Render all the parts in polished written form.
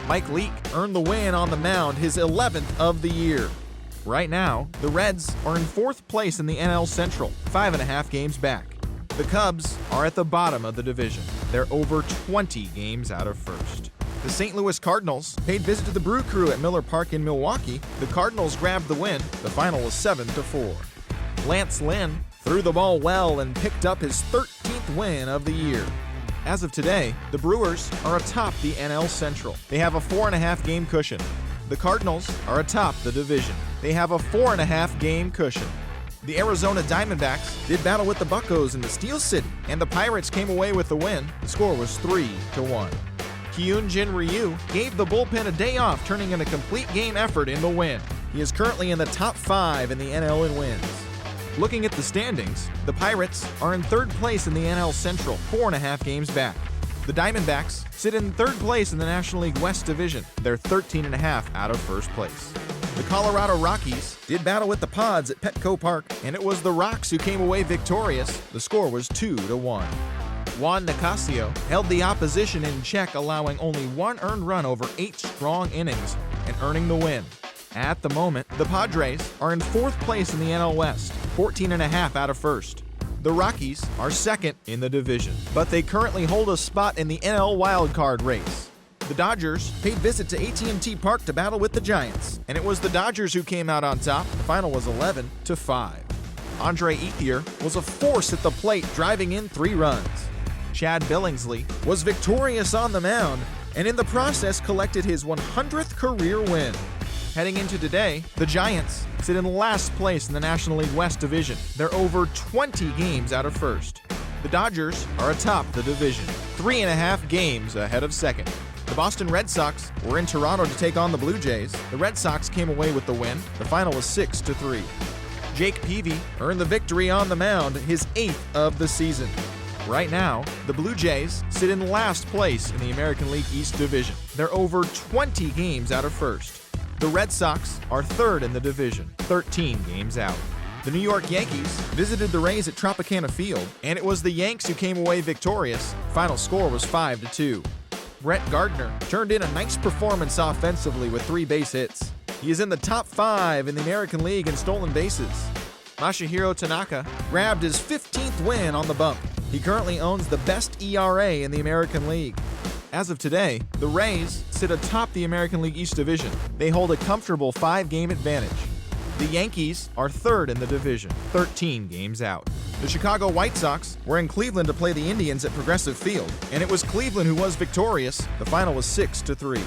Mike Leake earned the win on the mound, his 11th of the year. Right now, the Reds are in 4th place in the NL Central, 5.5 games back. The Cubs are at the bottom of the division. They're over 20 games out of first. The St. Louis Cardinals paid visit to the Brew Crew at Miller Park in Milwaukee. The Cardinals grabbed the win. The final was 7-4. Lance Lynn threw the ball well and picked up his 13th win of the year. As of today, the Brewers are atop the NL Central. They have a 4.5 game cushion. The Cardinals are atop the division. They have a 4.5 game cushion. The Arizona Diamondbacks did battle with the Buccos in the Steel City, and the Pirates came away with the win. The score was 3-1. Hyunjin Ryu gave the bullpen a day off, turning in a complete game effort in the win. He is currently in the top 5 in the NL in wins. Looking at the standings, the Pirates are in 3rd place in the NL Central, 4.5 games back. The Diamondbacks sit in 3rd place in the National League West Division. They're 13.5 out of 1st place. The Colorado Rockies did battle with the Pods at Petco Park, and it was the Rocks who came away victorious. The score was 2-1. Juan Nicasio held the opposition in check, allowing only 1 earned run over 8 strong innings and earning the win. At the moment, the Padres are in 4th place in the NL West, 14.5 out of 1st. The Rockies are 2nd in the division, but they currently hold a spot in the NL wildcard race. The Dodgers paid visit to AT&T Park to battle with the Giants, and it was the Dodgers who came out on top. The final was 11-5. Andre Ethier was a force at the plate, driving in 3 runs. Chad Billingsley was victorious on the mound, and in the process collected his 100th career win. Heading into today, the Giants sit in last place in the National League West Division. They're over 20 games out of first. The Dodgers are atop the division, 3.5 games ahead of second. The Boston Red Sox were in Toronto to take on the Blue Jays. The Red Sox came away with the win. The final was 6-3. Jake Peavy earned the victory on the mound, his 8th of the season. Right now, the Blue Jays sit in last place in the American League East Division. They're over 20 games out of first. The Red Sox are 3rd in the division, 13 games out. The New York Yankees visited the Rays at Tropicana Field, and it was the Yanks who came away victorious. Final score was 5-2. Brett Gardner turned in a nice performance offensively with 3 base hits. He is in the top 5 in the American League in stolen bases. Masahiro Tanaka grabbed his 15th win on the bump. He currently owns the best ERA in the American League. As of today, the Rays sit atop the American League East Division. They hold a comfortable 5-game advantage. The Yankees are 3rd in the division, 13 games out. The Chicago White Sox were in Cleveland to play the Indians at Progressive Field, and it was Cleveland who was victorious. The final was 6-3.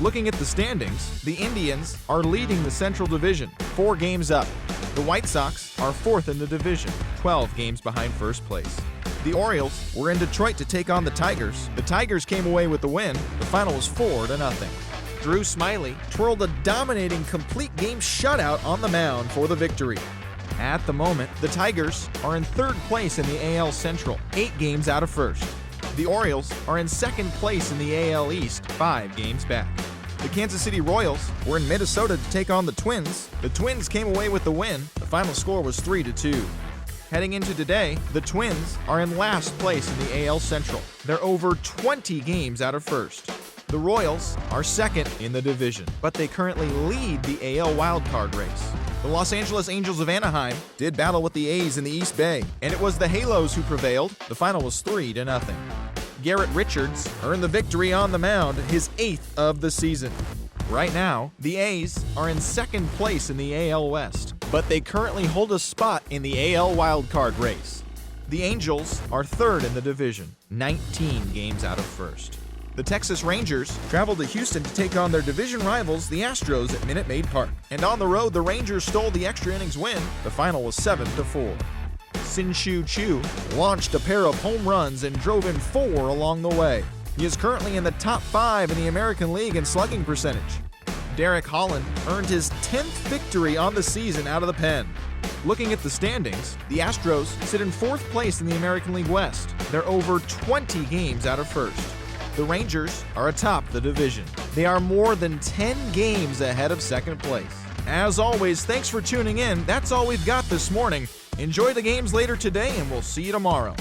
Looking at the standings, the Indians are leading the Central Division, 4 games up. The White Sox are 4th in the division, 12 games behind first place. The Orioles were in Detroit to take on the Tigers. The Tigers came away with the win. The final was 4-0. Drew Smyly twirled a dominating complete game shutout on the mound for the victory. At the moment, the Tigers are in 3rd place in the AL Central, 8 games out of first. The Orioles are in 2nd place in the AL East, 5 games back. The Kansas City Royals were in Minnesota to take on the Twins. The Twins came away with the win. The final score was 3-2. Heading into today, the Twins are in last place in the AL Central. They're over 20 games out of first. The Royals are 2nd in the division, but they currently lead the AL wildcard race. The Los Angeles Angels of Anaheim did battle with the A's in the East Bay, and it was the Halos who prevailed. The final was 3-0. Garrett Richards earned the victory on the mound, his 8th of the season. Right now, the A's are in 2nd place in the AL West, but they currently hold a spot in the AL wildcard race. The Angels are 3rd in the division, 19 games out of first. The Texas Rangers traveled to Houston to take on their division rivals, the Astros, at Minute Maid Park. And on the road, the Rangers stole the extra innings win. The final was 7-4. Shin-Soo Choo launched a pair of home runs and drove in 4 along the way. He is currently in the top 5 in the American League in slugging percentage. Derek Holland earned his 10th victory on the season out of the pen. Looking at the standings, the Astros sit in 4th place in the American League West. They're over 20 games out of first. The Rangers are atop the division. They are more than 10 games ahead of 2nd place. As always, thanks for tuning in. That's all we've got this morning. Enjoy the games later today, and we'll see you tomorrow.